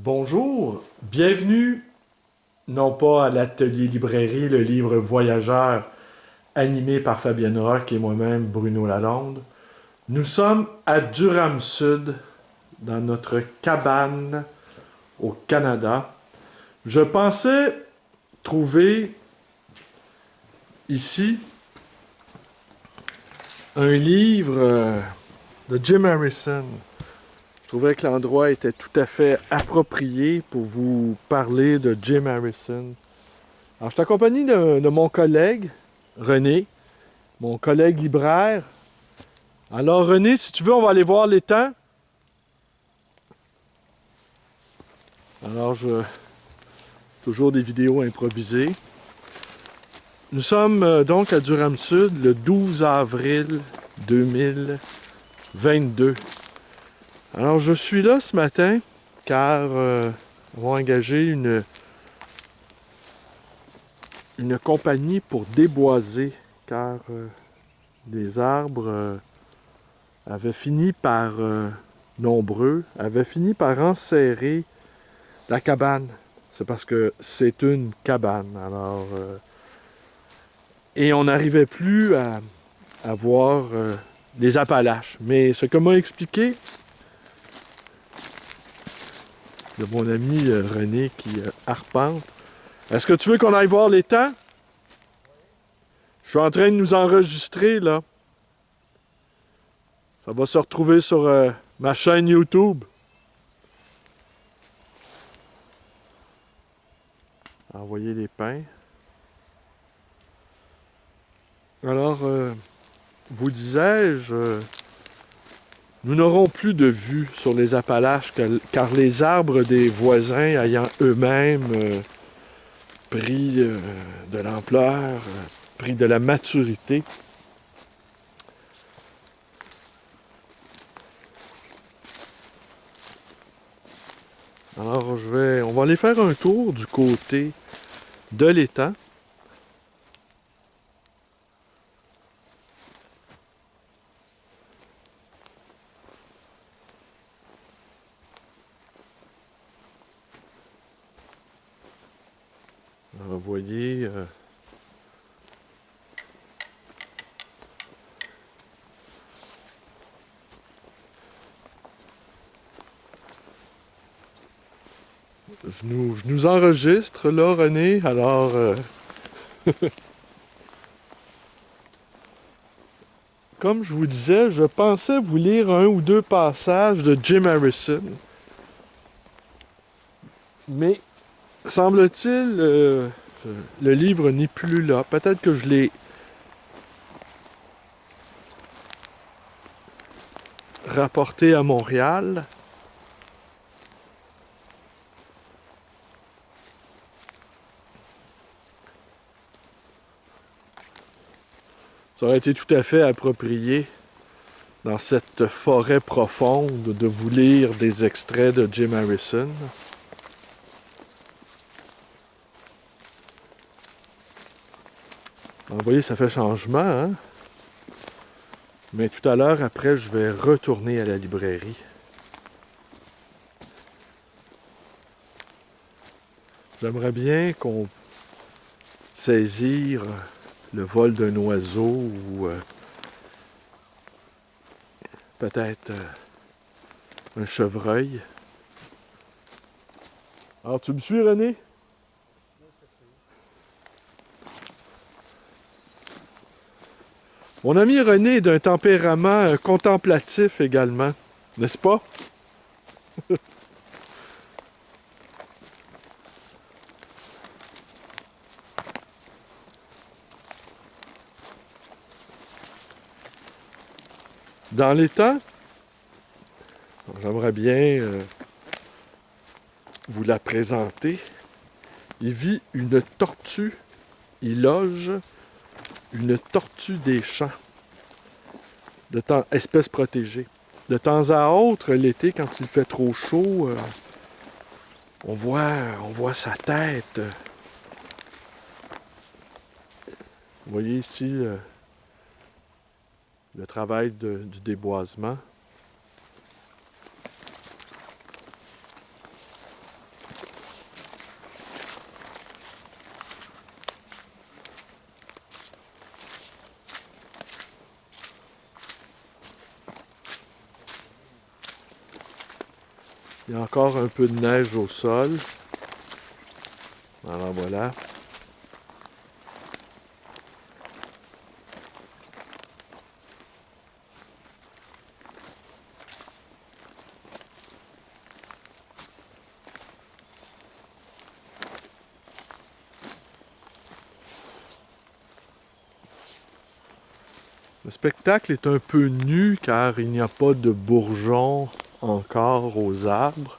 Bonjour, bienvenue non pas à l'atelier librairie, le livre voyageur animé par Fabienne Roch et moi-même Bruno Lalonde. Nous sommes à Durham Sud, dans notre cabane au Canada. Je pensais trouver ici un livre de Jim Harrison. Je trouvais que l'endroit était tout à fait approprié pour vous parler de Jim Harrison. Alors, je suis accompagné de mon collègue, René, mon collègue libraire. Alors, René, si tu veux, on va aller voir l'étang. Alors, toujours des vidéos improvisées. Nous sommes donc à Durham Sud le 12 avril 2022. Alors, je suis là ce matin car on va engager une compagnie pour déboiser car les arbres avaient fini par, nombreux, avaient fini par enserrer la cabane. C'est parce que c'est une cabane. Alors, et on n'arrivait plus à voir les Appalaches. Mais ce que m'a expliqué de mon ami René qui arpente, est-ce que tu veux qu'on aille voir l'étang? Je suis en train de nous enregistrer, là. Ça va se retrouver sur ma chaîne YouTube. Envoyer les pins. Alors, vous disais-je, nous n'aurons plus de vue sur les Appalaches car les arbres des voisins ayant eux-mêmes pris de l'ampleur, pris de la maturité. Alors, on va aller faire un tour du côté de l'étang. Alors, vous voyez, je nous enregistre là, René. Alors, comme je vous disais, je pensais vous lire un ou deux passages de Jim Harrison. Mais, semble-t-il, le livre n'est plus là. Peut-être que je l'ai rapporté à Montréal. Ça aurait été tout à fait approprié dans cette forêt profonde de vous lire des extraits de Jim Harrison. Vous voyez, ça fait changement, hein? Mais tout à l'heure, après, je vais retourner à la librairie. J'aimerais bien qu'on saisisse le vol d'un oiseau ou peut-être un chevreuil. Alors, tu me suis, René? Mon ami René est d'un tempérament contemplatif également, n'est-ce pas? Dans les temps, j'aimerais bien vous la présenter. Il vit une tortue, il loge une tortue des champs, espèce protégée. De temps à autre, l'été, quand il fait trop chaud, on voit sa tête. Vous voyez ici le travail du déboisement. Il y a encore un peu de neige au sol. Alors voilà. Le spectacle est un peu nu car il n'y a pas de bourgeons encore aux arbres.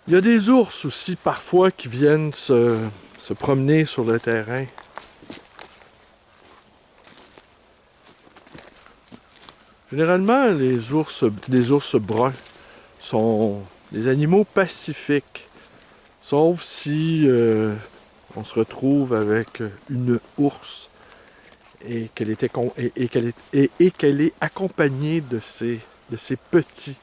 Il y a des ours aussi parfois qui viennent se promener sur le terrain. Généralement, les ours bruns sont des animaux pacifiques, sauf si on se retrouve avec une ours et qu'elle est accompagnée de ses petits.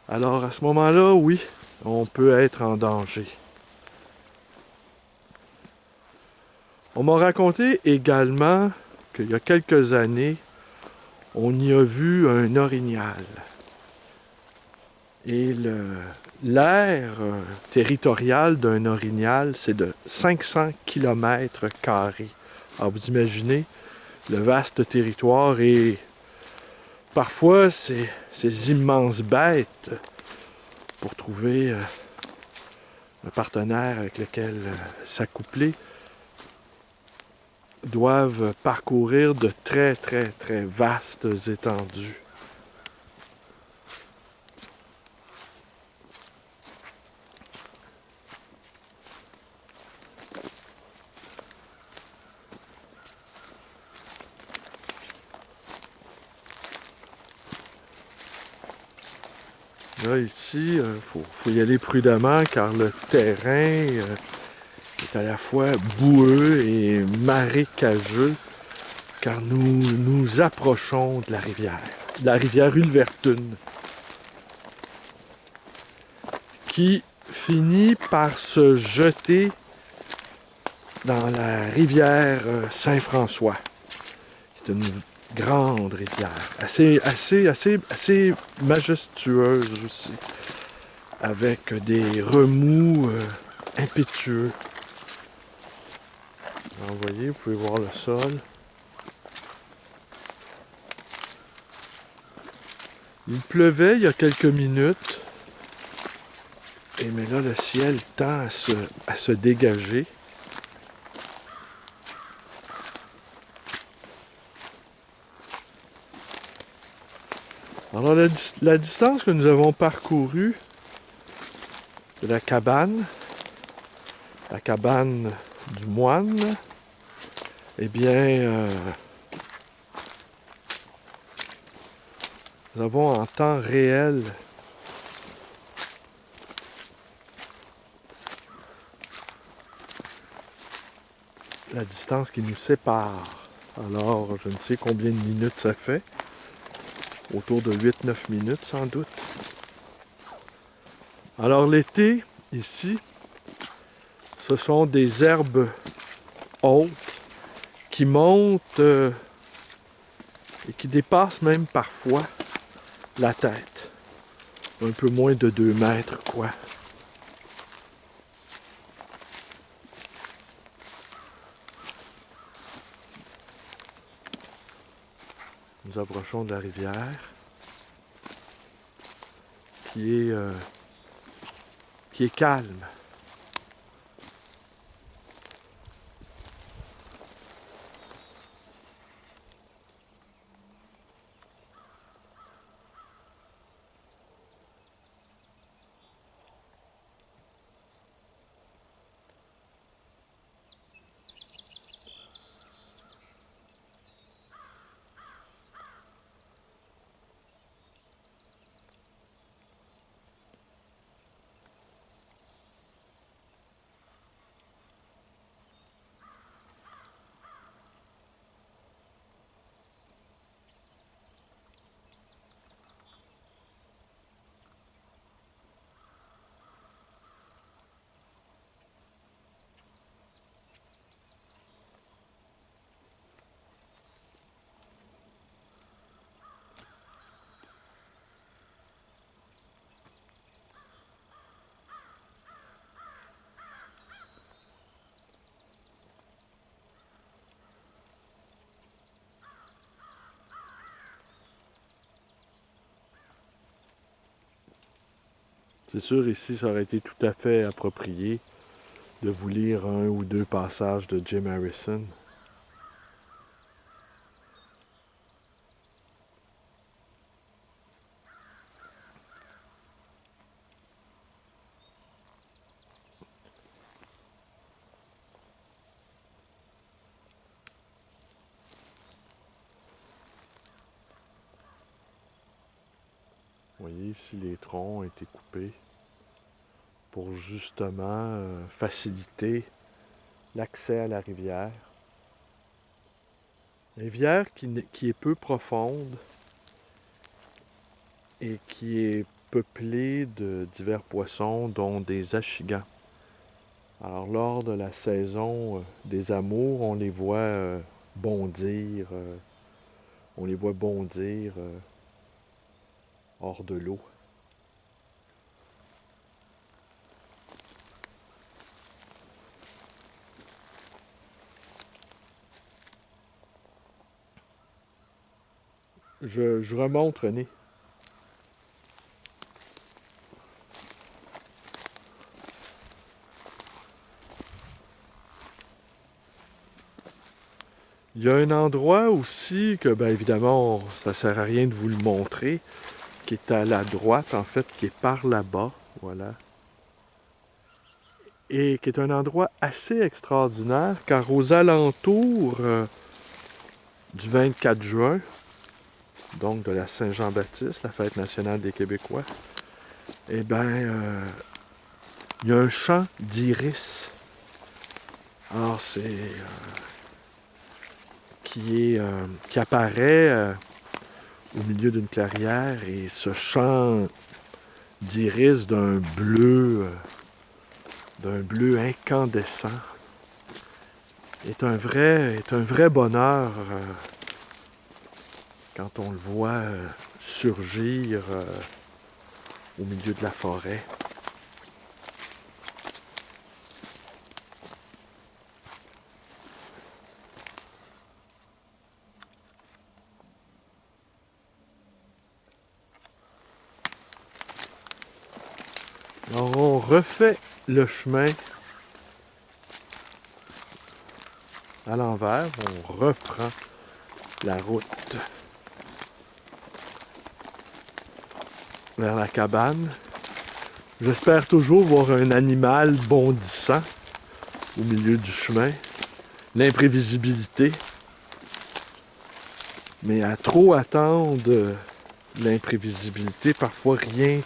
Alors à ce moment-là, oui, on peut être en danger. On m'a raconté également qu'il y a quelques années, on y a vu un orignal. Et l'aire territoriale d'un orignal, c'est de 500 km². Alors vous imaginez le vaste territoire et parfois ces immenses bêtes, pour trouver un partenaire avec lequel s'accoupler, doivent parcourir de très très très vastes étendues. Là, ici, faut y aller prudemment car le terrain est à la fois boueux et marécageux car nous nous approchons de la rivière Ulvertune, qui finit par se jeter dans la rivière Saint-François, qui est une grande rivière, assez majestueuse aussi, avec des remous impétueux. Alors, vous voyez, vous pouvez voir le sol. Il pleuvait il y a quelques minutes, mais là, le ciel tend à se dégager. Alors, la distance que nous avons parcourue de la cabane du moine, eh bien, nous avons en temps réel la distance qui nous sépare. Alors, je ne sais combien de minutes ça fait. Autour de 8-9 minutes, sans doute. Alors, l'été, ici, ce sont des herbes hautes qui montent et qui dépassent même parfois la tête. Un peu moins de 2 mètres, quoi. Nous approchons de la rivière qui est calme. C'est sûr, ici, ça aurait été tout à fait approprié de vous lire un ou deux passages de Jim Harrison. Vous voyez ici, les troncs ont été coupés pour justement faciliter l'accès à la rivière. Rivière qui est peu profonde et qui est peuplée de divers poissons, dont des achigans. Alors, lors de la saison des amours, on les voit bondir, hors de l'eau. Je remonte, René. Il y a un endroit aussi que, bien évidemment, ça sert à rien de vous le montrer, qui est à la droite, en fait, qui est par là-bas, voilà. Et qui est un endroit assez extraordinaire, car aux alentours du 24 juin, donc de la Saint-Jean-Baptiste, la fête nationale des Québécois, eh bien, il y a un champ d'iris. Alors, qui apparaît au milieu d'une clairière, et ce champ d'iris d'un bleu incandescent est un vrai bonheur quand on le voit surgir au milieu de la forêt. Alors on refait le chemin à l'envers, on reprend la route vers la cabane. J'espère toujours voir un animal bondissant au milieu du chemin. L'imprévisibilité. Mais à trop attendre l'imprévisibilité, parfois rien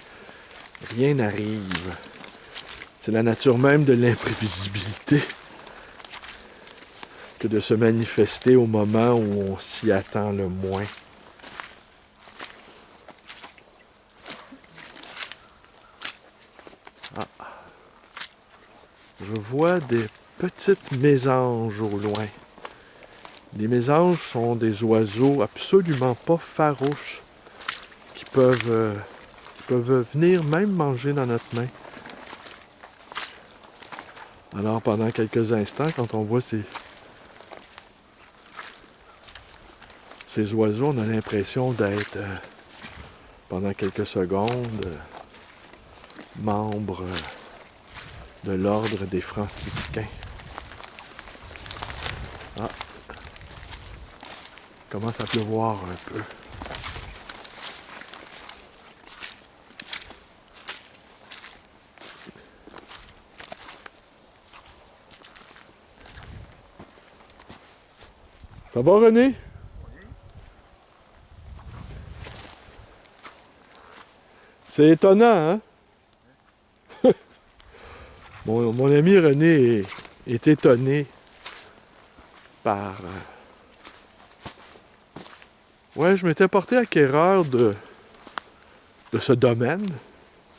n'arrive. C'est la nature même de l'imprévisibilité que de se manifester au moment où on s'y attend le moins. Ah. Je vois des petites mésanges au loin. Les mésanges sont des oiseaux absolument pas farouches qui peuvent venir même manger dans notre main. Alors pendant quelques instants, quand on voit ces oiseaux, on a l'impression d'être, pendant quelques secondes, membre de l'ordre des franciscains. Ah, il commence à pleuvoir un peu. Ça va, René? C'est étonnant, hein? Mon ami René est étonné par... Ouais, je m'étais porté acquéreur de ce domaine,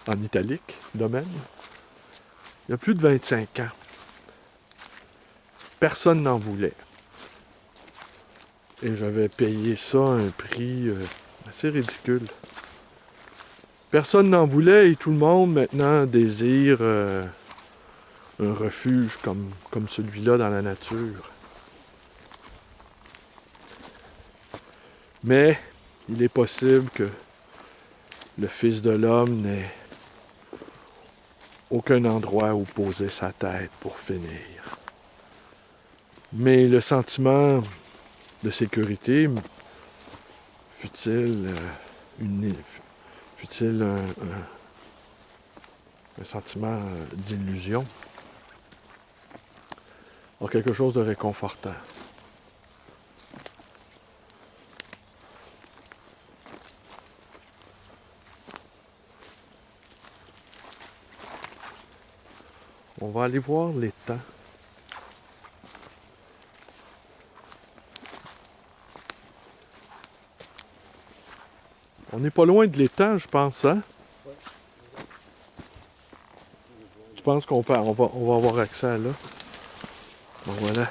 en italique, domaine, il y a plus de 25 ans. Personne n'en voulait. Et j'avais payé ça à un prix assez ridicule. Personne n'en voulait et tout le monde maintenant désire un refuge comme celui-là dans la nature. Mais il est possible que le Fils de l'homme n'ait aucun endroit où poser sa tête pour finir. Mais le sentiment de sécurité, fut-il un sentiment d'illusion, a quelque chose de réconfortant. On va aller voir l'étang. On n'est pas loin de l'étang, je pense, hein? Je pense qu'on va avoir accès à là. Donc voilà.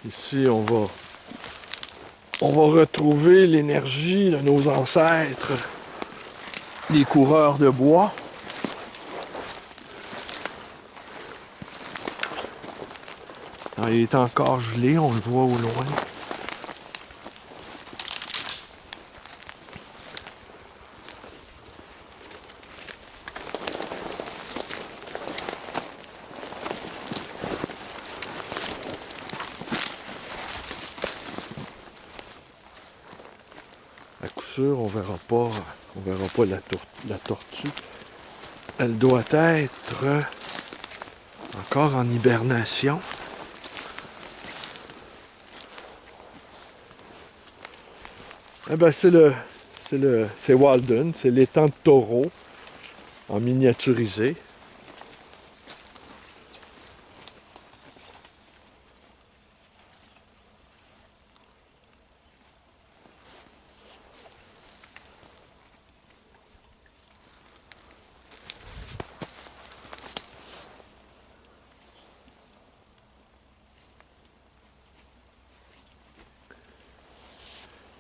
Ici, on va retrouver l'énergie de nos ancêtres, les coureurs de bois. Alors, il est encore gelé, on le voit au loin. À coup sûr, on verra pas la tortue. Elle doit être encore en hibernation. Eh ben c'est Walden, c'est l'étang de Taureau en miniaturisé.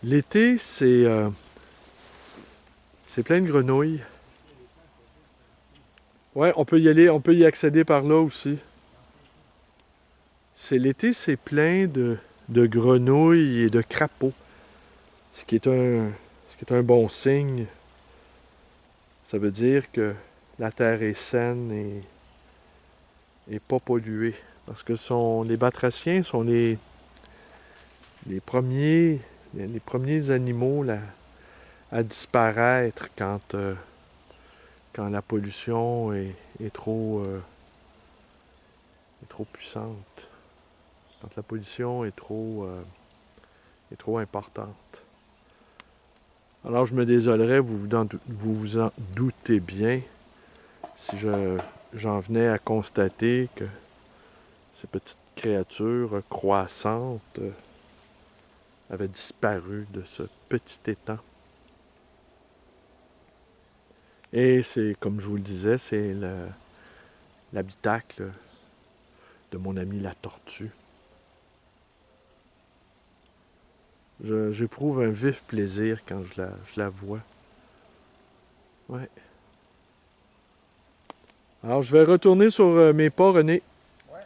L'été, c'est plein de grenouilles. Ouais, on peut y aller, on peut y accéder par là aussi. L'été, c'est plein de grenouilles et de crapauds, ce qui est un bon signe. Ça veut dire que la terre est saine et pas polluée. Parce que les batraciens sont les premiers animaux là, à disparaître quand la pollution est trop puissante. Quand la pollution est trop importante. Alors je me désolerais, vous vous en doutez bien, si j'en venais à constater que ces petites créatures croissantes avaient disparu de ce petit étang. Et c'est, comme je vous le disais, c'est l'habitacle de mon ami la tortue. J'éprouve un vif plaisir quand je la vois. Ouais. Alors, je vais retourner sur mes pas, René. Ouais.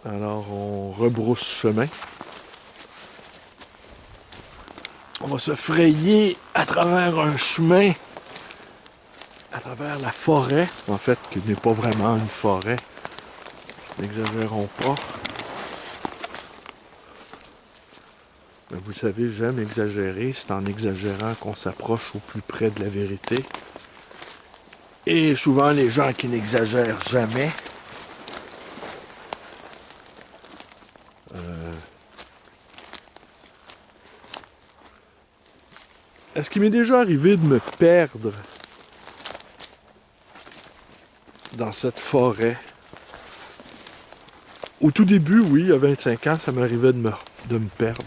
Alors, on rebrousse chemin. On va se frayer à travers un chemin, à travers la forêt, en fait, qui n'est pas vraiment une forêt. N'exagérons pas. Mais vous savez, j'aime exagérer. C'est en exagérant qu'on s'approche au plus près de la vérité. Et souvent, les gens qui n'exagèrent jamais Est-ce qu'il m'est déjà arrivé de me perdre dans cette forêt? Au tout début, oui, à 25 ans, ça m'arrivait de me perdre.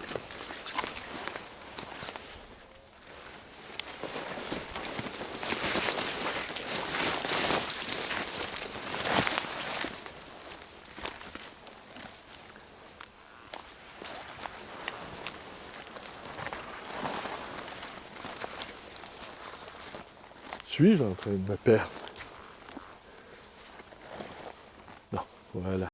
Suis-je en train de me perdre? Non, voilà.